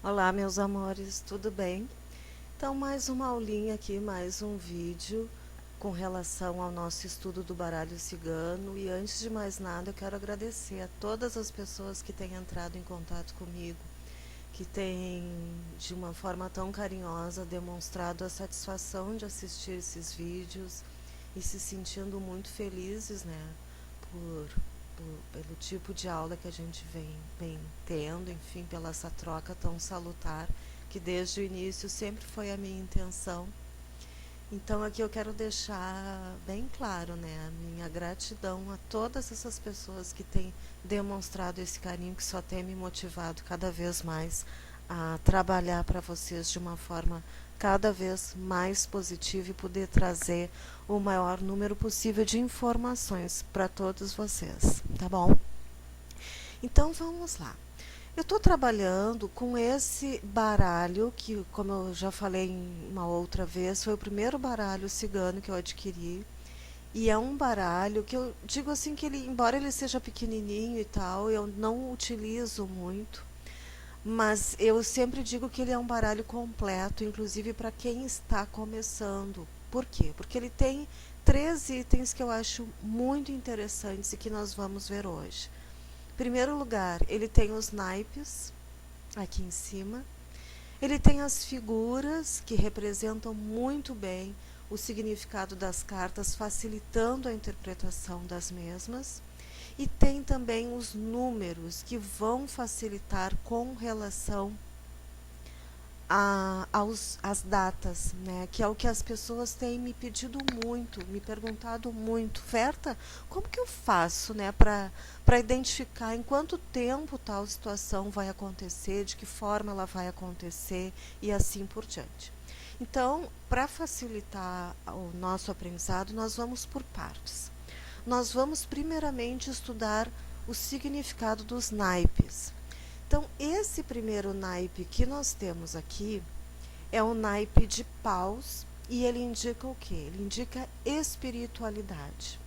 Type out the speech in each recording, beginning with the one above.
Olá, meus amores, tudo bem? Então, mais uma aulinha aqui, mais um vídeo com relação ao nosso estudo do baralho cigano. E antes de mais nada, eu quero agradecer a todas as pessoas que têm entrado em contato comigo, que têm, de uma forma tão carinhosa, demonstrado a satisfação de assistir esses vídeos e se sentindo muito felizes, né, por, pelo tipo de aula que a gente vem tendo, enfim, pela essa troca tão salutar, que desde o início sempre foi a minha intenção. Então aqui eu quero deixar bem claro, né, a minha gratidão a todas essas pessoas que têm demonstrado esse carinho, que só tem me motivado cada vez mais a trabalhar para vocês de uma forma cada vez mais positiva e poder trazer o maior número possível de informações para todos vocês, tá bom? Então vamos lá. Eu estou trabalhando com esse baralho que, como eu já falei uma outra vez, foi o primeiro baralho cigano que eu adquiri. E é um baralho que eu digo assim que ele, embora ele seja pequenininho e tal, eu não utilizo muito. Mas eu sempre digo que ele é um baralho completo, inclusive para quem está começando. Por quê? Porque ele tem 3 itens que eu acho muito interessantes e que nós vamos ver hoje. Em primeiro lugar, ele tem os naipes aqui em cima. Ele tem as figuras que representam muito bem o significado das cartas, facilitando a interpretação das mesmas. E tem também os números que vão facilitar com relação às datas, né? Que é o que as pessoas têm me pedido muito, me perguntado muito. Verta, como que eu faço, né, para identificar em quanto tempo tal situação vai acontecer, de que forma ela vai acontecer e assim por diante. Então, para facilitar o nosso aprendizado, nós vamos por partes. Nós vamos primeiramente estudar o significado dos naipes. Então, esse primeiro naipe que nós temos aqui é o naipe de paus e ele indica o quê? Ele indica espiritualidade,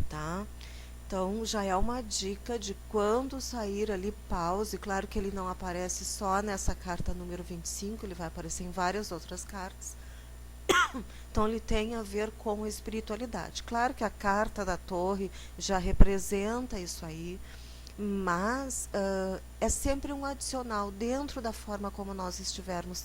tá? Então, já é uma dica de quando sair ali paus, e claro que ele não aparece só nessa carta número 25, ele vai aparecer em várias outras cartas. Então, ele tem a ver com espiritualidade. Claro que a carta da torre já representa isso aí, mas é sempre um adicional dentro da forma como nós estivermos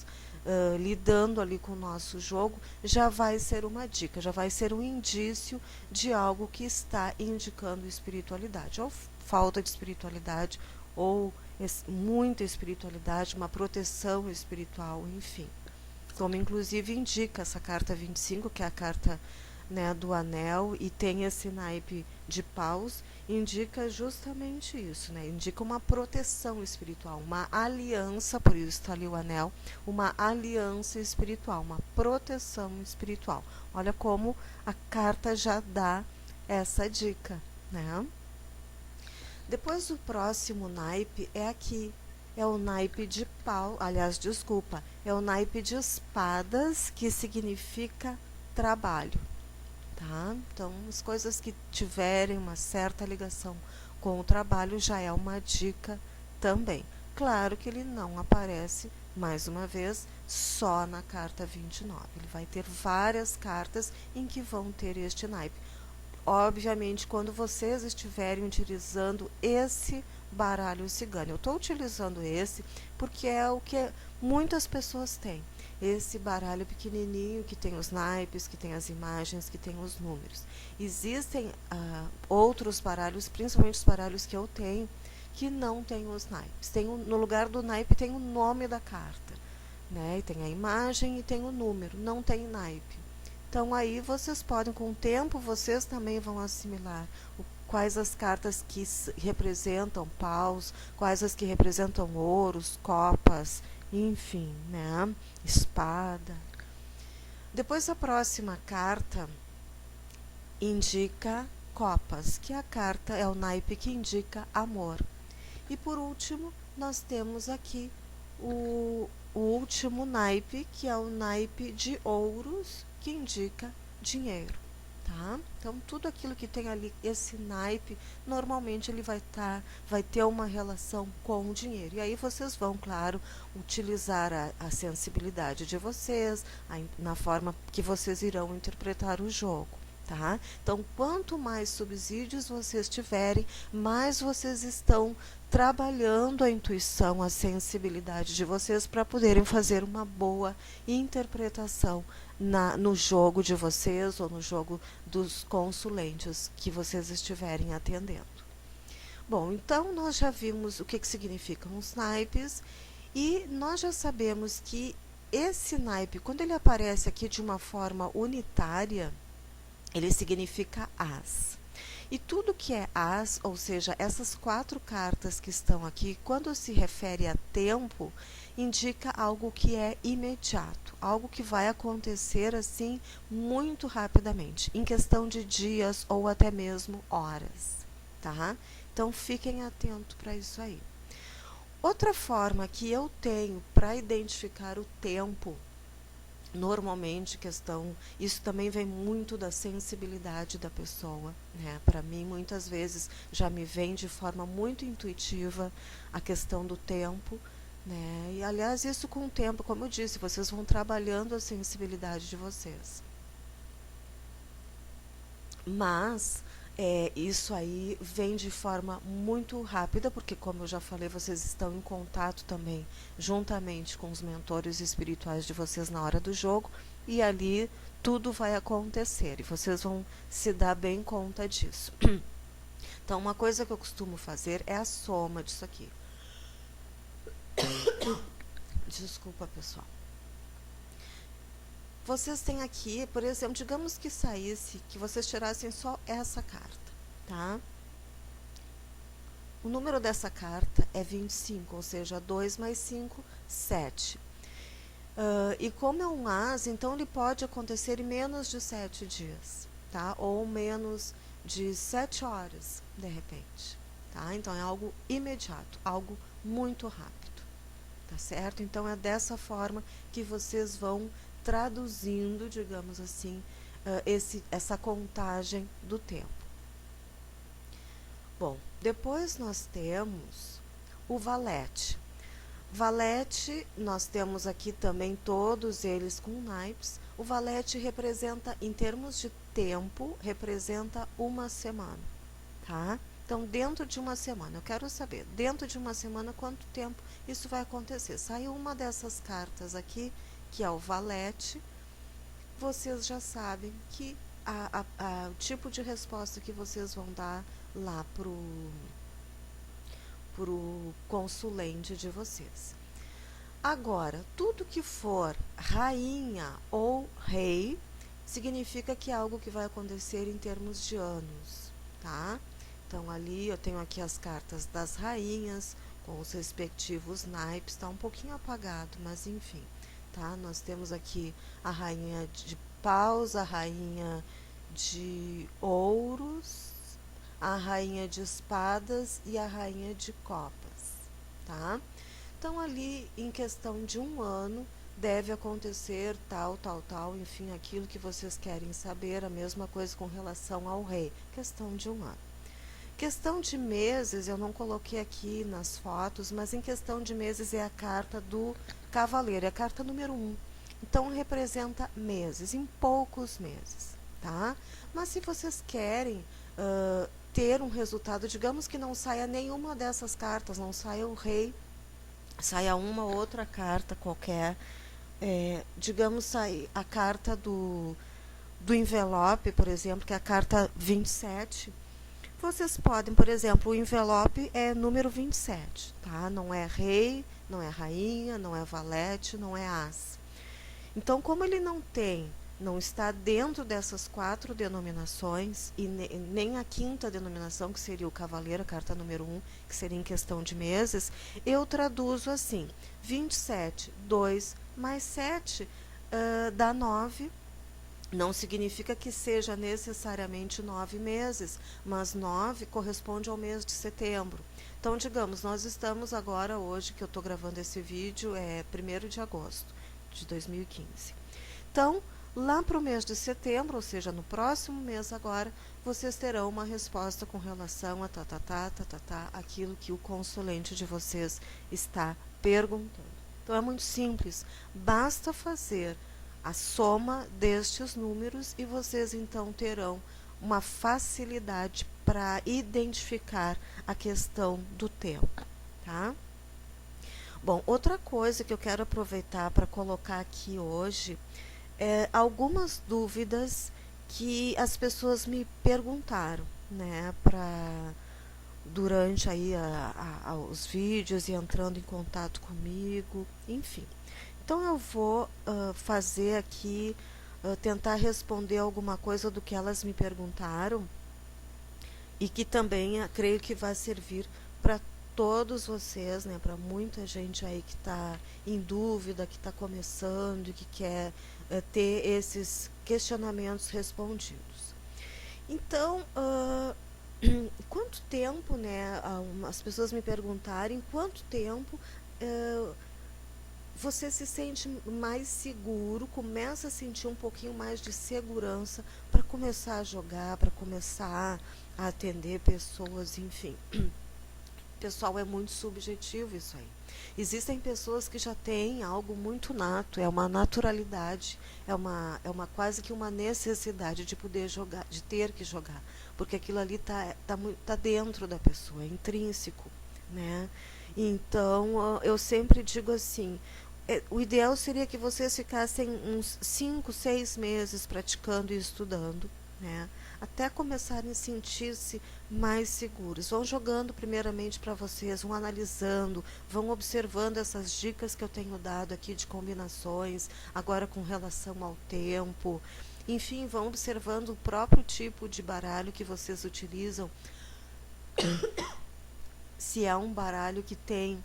lidando ali com o nosso jogo, já vai ser uma dica, já vai ser um indício de algo que está indicando espiritualidade, ou falta de espiritualidade, ou muita espiritualidade, uma proteção espiritual, enfim. Como inclusive indica essa carta 25, que é a carta, né, do anel, e tem esse naipe de paus, indica justamente isso, né? Indica uma proteção espiritual, uma aliança, por isso está ali o anel, uma aliança espiritual, uma proteção espiritual. Olha como a carta já dá essa dica, né? Depois o próximo naipe é aqui. É o naipe de pau, aliás, desculpa, é o naipe de espadas, que significa trabalho, tá? Então, as coisas que tiverem uma certa ligação com o trabalho já é uma dica também. Claro que ele não aparece, mais uma vez, só na carta 29. Ele vai ter várias cartas em que vão ter este naipe. Obviamente, quando vocês estiverem utilizando esse baralho cigano, eu estou utilizando esse porque é o que muitas pessoas têm. Esse baralho pequenininho que tem os naipes, que tem as imagens, que tem os números. Existem outros baralhos, principalmente os baralhos que eu tenho, que não tem os naipes. No lugar do naipe tem o nome da carta, né? E tem a imagem e tem o número, não tem naipe. Então aí vocês podem, com o tempo, vocês também vão assimilar quais as cartas que representam paus, quais as que representam ouros, copas, enfim, né? Espada. Depois a próxima carta indica copas, que a carta é o naipe que indica amor. E por último, nós temos aqui o último naipe, que é o naipe de ouros, que indica dinheiro. tá? Então, tudo aquilo que tem ali, esse naipe, normalmente ele vai ter uma relação com o dinheiro. E aí vocês vão, claro, utilizar a sensibilidade de vocês, na forma que vocês irão interpretar o jogo. Tá? Então, quanto mais subsídios vocês tiverem, mais vocês estão trabalhando a intuição, a sensibilidade de vocês para poderem fazer uma boa interpretação no jogo de vocês ou no jogo dos consulentes que vocês estiverem atendendo. Bom, então nós já vimos o que significam os naipes e nós já sabemos que esse naipe, quando ele aparece aqui de uma forma unitária, ele significa as. E tudo que é as, ou seja, essas 4 cartas que estão aqui, quando se refere a tempo, indica algo que é imediato, algo que vai acontecer assim muito rapidamente, em questão de dias ou até mesmo horas, tá? Então fiquem atentos para isso aí. Outra forma que eu tenho para identificar o tempo, normalmente isso também vem muito da sensibilidade da pessoa, né? Para mim, muitas vezes já me vem de forma muito intuitiva a questão do tempo, né? E aliás, isso com o tempo, como eu disse, vocês vão trabalhando a sensibilidade de vocês. Mas isso aí vem de forma muito rápida, porque, como eu já falei, vocês estão em contato também, juntamente com os mentores espirituais de vocês na hora do jogo, e ali tudo vai acontecer, e vocês vão se dar bem conta disso. Então, uma coisa que eu costumo fazer é a soma disso aqui. Desculpa, pessoal. Vocês têm aqui, por exemplo, digamos que saísse, que vocês tirassem só essa carta, tá? O número dessa carta é 25, ou seja, 2 mais 5, 7. E como é um as, então ele pode acontecer em menos de 7 dias, tá? Ou menos de 7 horas, de repente, tá? Então é algo imediato, algo muito rápido, tá certo? Então é dessa forma que vocês vão traduzindo, digamos assim, essa contagem do tempo. Bom, depois nós temos o valete. Valete, nós temos aqui também todos eles com naipes. O valete representa, em termos de tempo, representa uma semana, tá? Então, dentro de uma semana, eu quero saber, dentro de uma semana, quanto tempo isso vai acontecer. Saiu uma dessas cartas aqui, que é o valete, vocês já sabem que o tipo de resposta que vocês vão dar lá pro consulente de vocês. Agora, tudo que for rainha ou rei, significa que é algo que vai acontecer em termos de anos, tá? Então, ali eu tenho aqui as cartas das rainhas, com os respectivos naipes, está um pouquinho apagado, mas enfim. Tá? Nós temos aqui a rainha de paus, a rainha de ouros, a rainha de espadas e a rainha de copas, tá? Então, ali, em questão de um ano, deve acontecer tal, enfim, aquilo que vocês querem saber, a mesma coisa com relação ao rei, questão de um ano. Questão de meses, eu não coloquei aqui nas fotos, mas em questão de meses é a carta do cavaleiro, é a carta número 1. Então, representa meses, em poucos meses, tá? Mas se vocês querem ter um resultado, digamos que não saia nenhuma dessas cartas, não saia o rei, saia uma outra carta qualquer, digamos, sair a carta do envelope, por exemplo, que é a carta 27, vocês podem, por exemplo, o envelope é número 27, tá? Não é rei, não é rainha, não é valete, não é as. Então, como ele não está dentro dessas 4 denominações, e nem a 5ª denominação, que seria o cavaleiro, a carta número 1, que seria em questão de meses, eu traduzo assim: 27, 2 mais 7 dá 9. Não significa que seja necessariamente 9 meses, mas 9 corresponde ao mês de setembro. Então, digamos, nós estamos agora, hoje que eu estou gravando esse vídeo, é 1º de agosto de 2015. Então, Lá para o mês de setembro, ou seja, no próximo mês agora, vocês terão uma resposta com relação a aquilo que o consulente de vocês está perguntando. Então é muito simples, basta fazer a soma destes números e vocês então terão uma facilidade para identificar a questão do tempo, tá? Bom, outra coisa que eu quero aproveitar para colocar aqui hoje algumas dúvidas que as pessoas me perguntaram, né, durante aí os vídeos e entrando em contato comigo, enfim. Então eu vou fazer aqui, tentar responder alguma coisa do que elas me perguntaram e que também creio que vai servir para todos vocês, né, para muita gente aí que está em dúvida, que está começando e que quer ter esses questionamentos respondidos. Então, quanto tempo, né, as pessoas me perguntarem quanto tempo você se sente mais seguro, começa a sentir um pouquinho mais de segurança para começar a jogar, para começar a atender pessoas, enfim. Pessoal, é muito subjetivo isso aí. Existem pessoas que já têm algo muito nato, é uma naturalidade, é uma quase que uma necessidade de poder jogar, de ter que jogar, porque aquilo ali tá dentro da pessoa, é intrínseco, né? Então, eu sempre digo assim, o ideal seria que vocês ficassem uns 5, 6 meses praticando e estudando, né? Até começarem a sentir-se mais seguros. Vão jogando primeiramente para vocês, vão analisando, vão observando essas dicas que eu tenho dado aqui de combinações, agora com relação ao tempo. Enfim, vão observando o próprio tipo de baralho que vocês utilizam. Se é um baralho que tem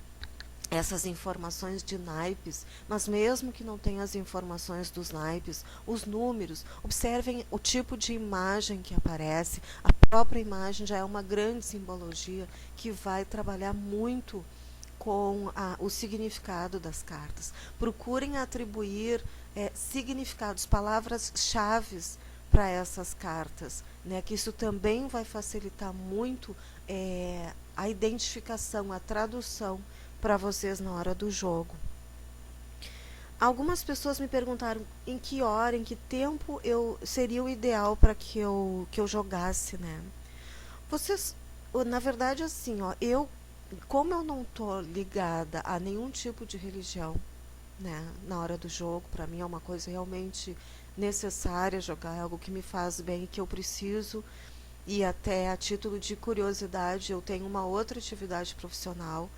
essas informações de naipes, mas mesmo que não tenha as informações dos naipes, os números, observem o tipo de imagem que aparece, a própria imagem já é uma grande simbologia que vai trabalhar muito com o significado das cartas. Procurem atribuir significados, palavras-chave para essas cartas, né, que isso também vai facilitar muito a identificação, a tradução para vocês na hora do jogo. Algumas pessoas me perguntaram em que hora, em que tempo seria o ideal para que eu jogasse, né? Vocês, na verdade, assim, ó, como eu não tô ligada a nenhum tipo de religião, né, na hora do jogo, para mim é uma coisa realmente necessária jogar, é algo que me faz bem e que eu preciso. E até a título de curiosidade, eu tenho uma outra atividade profissional,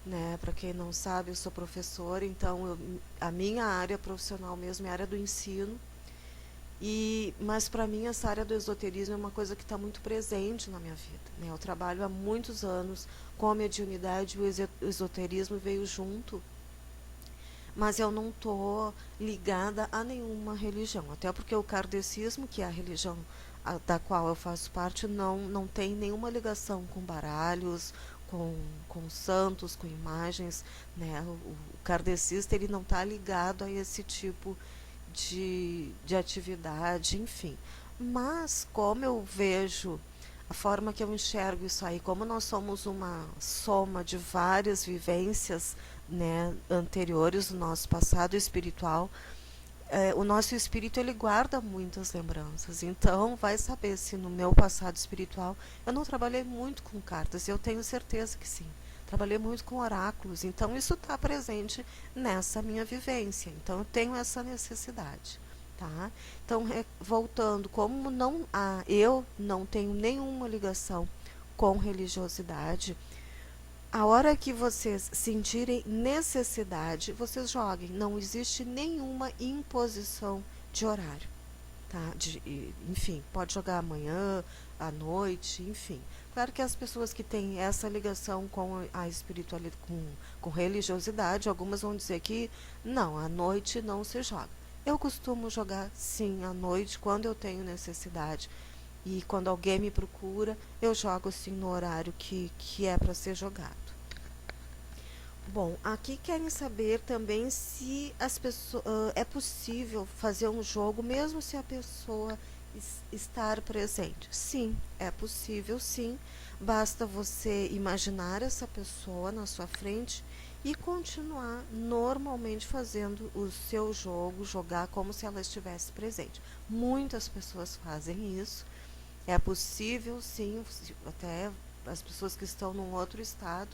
né? Para quem não sabe, eu sou professora, então a minha área profissional mesmo é a área do ensino. Mas para mim essa área do esoterismo é uma coisa que está muito presente na minha vida, né? Eu trabalho há muitos anos com a mediunidade, o esoterismo veio junto, mas eu não estou ligada a nenhuma religião, até porque o kardecismo, que é a religião da qual eu faço parte, não tem nenhuma ligação com baralhos, com santos, com imagens, né? O kardecista ele não está ligado a esse tipo de atividade, enfim. Mas como eu vejo, a forma que eu enxergo isso aí, como nós somos uma soma de várias vivências, né, anteriores do nosso passado espiritual, o nosso espírito ele guarda muitas lembranças. Então, vai saber se no meu passado espiritual eu não trabalhei muito com cartas. Eu tenho certeza que sim. Trabalhei muito com oráculos. Então, isso está presente nessa minha vivência. Então, eu tenho essa necessidade. Tá? Então, voltando, como eu não tenho nenhuma ligação com religiosidade, a hora que vocês sentirem necessidade, vocês joguem. Não existe nenhuma imposição de horário. Tá? Enfim, pode jogar amanhã, à noite, enfim. Claro que as pessoas que têm essa ligação com a espiritualidade, com religiosidade, algumas vão dizer que não, à noite não se joga. Eu costumo jogar, sim, à noite, quando eu tenho necessidade. E quando alguém me procura, eu jogo, sim, no horário que é para ser jogado. Bom, aqui querem saber também se as pessoas, é possível fazer um jogo mesmo se a pessoa estar presente. Sim, é possível, sim. Basta você imaginar essa pessoa na sua frente e continuar normalmente fazendo o seu jogo, jogar como se ela estivesse presente. Muitas pessoas fazem isso. É possível, sim, até as pessoas que estão num outro estado,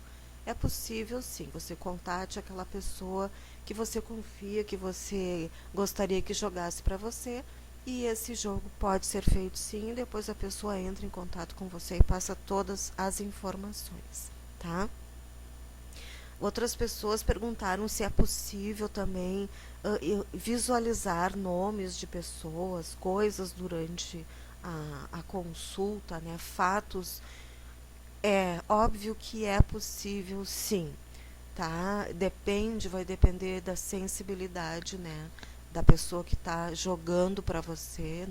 é possível, sim, você contate aquela pessoa que você confia, que você gostaria que jogasse para você, e esse jogo pode ser feito sim, e depois a pessoa entra em contato com você e passa todas as informações, tá? Outras pessoas perguntaram se é possível também visualizar nomes de pessoas, coisas durante a consulta, né? Fatos. É óbvio que é possível, sim, tá? Vai depender da sensibilidade, né? Da pessoa que está jogando para você,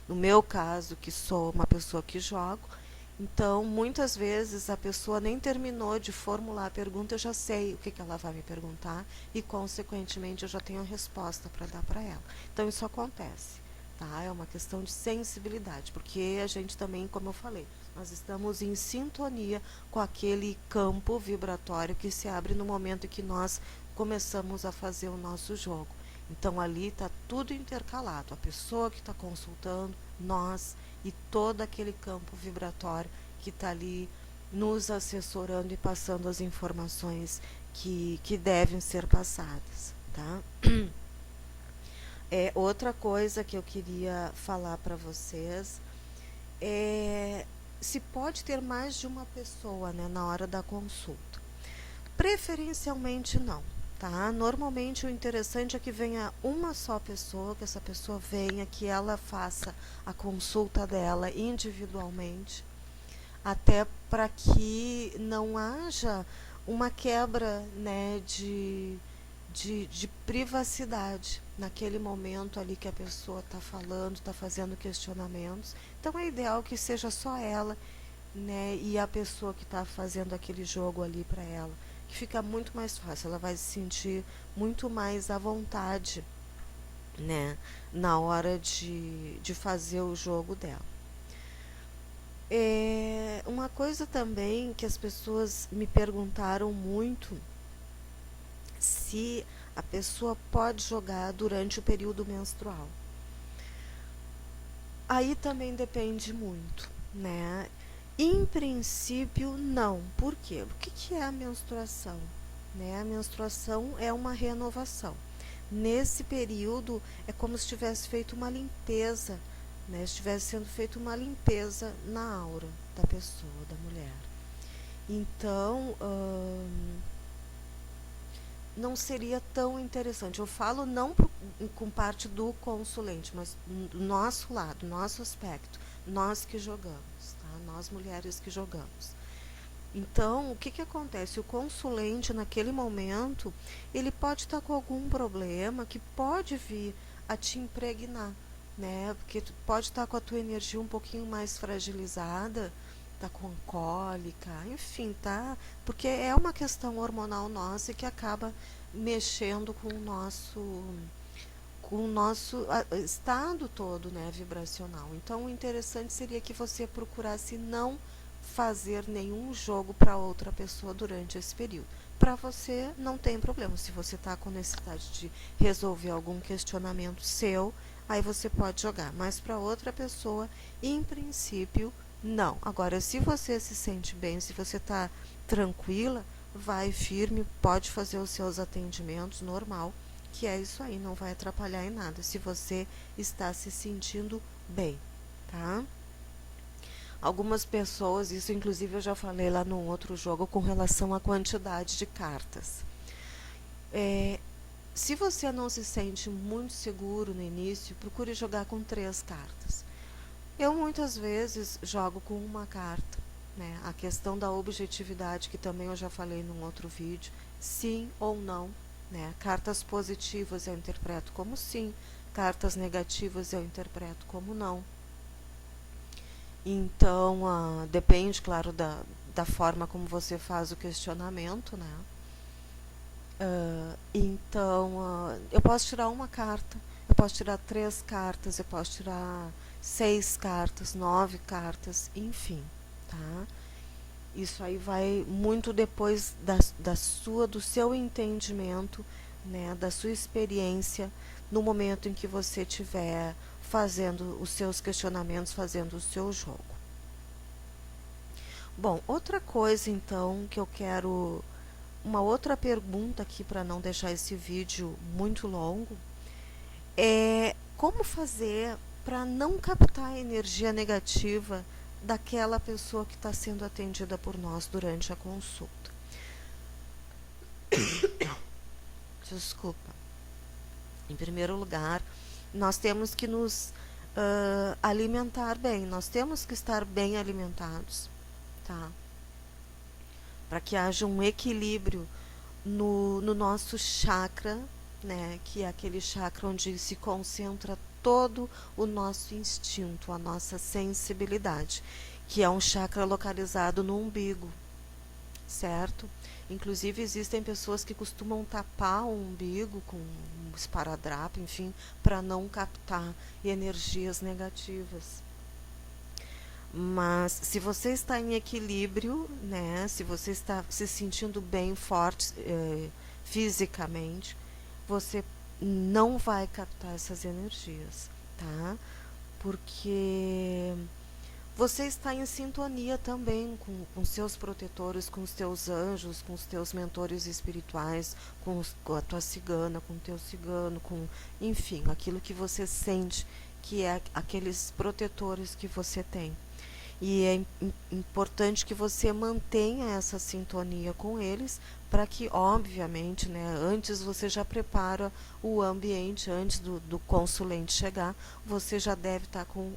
no meu caso, que sou uma pessoa que jogo. Então, muitas vezes a pessoa nem terminou de formular a pergunta, eu já sei o que ela vai me perguntar e, consequentemente, eu já tenho a resposta para dar para ela. Então, isso acontece, tá? É uma questão de sensibilidade, porque a gente também, como eu falei, nós estamos em sintonia com aquele campo vibratório que se abre no momento em que nós começamos a fazer o nosso jogo. Então ali está tudo intercalado, a pessoa que está consultando, nós e todo aquele campo vibratório que está ali nos assessorando e passando as informações que devem ser passadas, tá? Outra coisa que eu queria falar para vocês é se pode ter mais de uma pessoa, né, na hora da consulta. Preferencialmente não, tá? Normalmente o interessante é que venha uma só pessoa, que essa pessoa venha, que ela faça a consulta dela individualmente, até para que não haja uma quebra, né, de privacidade naquele momento ali que a pessoa está falando, está fazendo questionamentos. Então é ideal que seja só ela, né, e a pessoa que está fazendo aquele jogo ali para ela, que fica muito mais fácil, ela vai se sentir muito mais à vontade, né, na hora de fazer o jogo dela. Uma coisa também que as pessoas me perguntaram muito, se a pessoa pode jogar durante o período menstrual. Aí também depende muito, né? Em princípio, não. Por quê? O que é a menstruação? Né? A menstruação é uma renovação. Nesse período, é como se tivesse feito uma limpeza, né? Estivesse sendo feita uma limpeza na aura da pessoa, da mulher. Então, não seria tão interessante. Eu falo não com parte do consulente, mas do nosso lado, nosso aspecto, nós que jogamos, tá? Nós mulheres que jogamos. Então, o que acontece? O consulente, naquele momento, ele pode estar com algum problema que pode vir a te impregnar, né? Porque tu pode estar com a tua energia um pouquinho mais fragilizada, tá com cólica, enfim, tá? Porque é uma questão hormonal nossa que acaba mexendo com o nosso estado todo, né, vibracional. Então, o interessante seria que você procurasse não fazer nenhum jogo para outra pessoa durante esse período. Para você, não tem problema. Se você está com necessidade de resolver algum questionamento seu, aí você pode jogar. Mas para outra pessoa, em princípio, não. Agora, se você se sente bem, se você está tranquila, vai firme, pode fazer os seus atendimentos normal, que é isso aí, não vai atrapalhar em nada, se você está se sentindo bem, tá? Algumas pessoas, isso inclusive eu já falei lá no outro jogo com relação à quantidade de cartas. Se você não se sente muito seguro no início, procure jogar com 3 cartas. Eu muitas vezes jogo com uma carta, né? A questão da objetividade, que também eu já falei num outro vídeo, sim ou não, né? Cartas positivas eu interpreto como sim, cartas negativas eu interpreto como não. Então, depende, claro, da forma como você faz o questionamento, né? Então, eu posso tirar uma carta, eu posso tirar 3 cartas, eu posso tirar 6 cartas, 9 cartas, enfim, tá? Isso aí vai muito depois do seu entendimento, né, da sua experiência no momento em que você estiver fazendo os seus questionamentos, fazendo o seu jogo. Bom, outra coisa então que eu quero, uma outra pergunta aqui para não deixar esse vídeo muito longo, é como fazer para não captar a energia negativa daquela pessoa que está sendo atendida por nós durante a consulta. Desculpa. Em primeiro lugar, nós temos que nos alimentar bem, nós temos que estar bem alimentados, tá? Para que haja um equilíbrio no nosso chakra, né? Que é aquele chakra onde se concentra todo o nosso instinto, a nossa sensibilidade, que é um chakra localizado no umbigo, certo? Inclusive existem pessoas que costumam tapar o umbigo com um esparadrapo, enfim, para não captar energias negativas. Mas se você está em equilíbrio, né, se você está se sentindo bem forte fisicamente, você não vai captar essas energias, tá? Porque você está em sintonia também com seus protetores, com os teus anjos, com os teus mentores espirituais, com a tua cigana, com o teu cigano, com, enfim, aquilo que você sente que é aqueles protetores que você tem. E é importante que você mantenha essa sintonia com eles, para que, obviamente, né, antes você já prepara o ambiente, antes do consulente chegar, você já deve estar com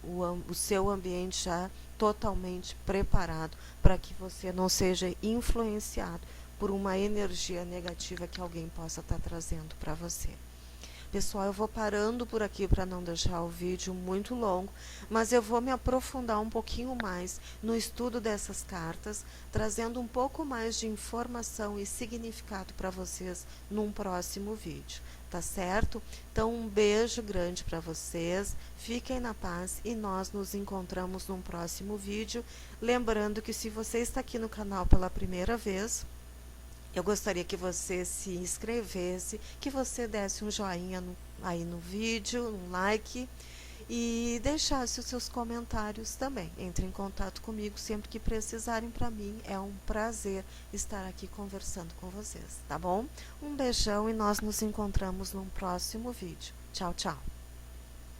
o seu ambiente já totalmente preparado, para que você não seja influenciado por uma energia negativa que alguém possa estar trazendo para você. Pessoal, eu vou parando por aqui para não deixar o vídeo muito longo, mas eu vou me aprofundar um pouquinho mais no estudo dessas cartas, trazendo um pouco mais de informação e significado para vocês num próximo vídeo, tá certo? Então, um beijo grande para vocês, fiquem na paz e nós nos encontramos num próximo vídeo. Lembrando que se você está aqui no canal pela primeira vez, eu gostaria que você se inscrevesse, que você desse um joinha aí no vídeo, um like e deixasse os seus comentários também. Entre em contato comigo sempre que precisarem. Para mim é um prazer estar aqui conversando com vocês, tá bom? Um beijão e nós nos encontramos num próximo vídeo. Tchau, tchau!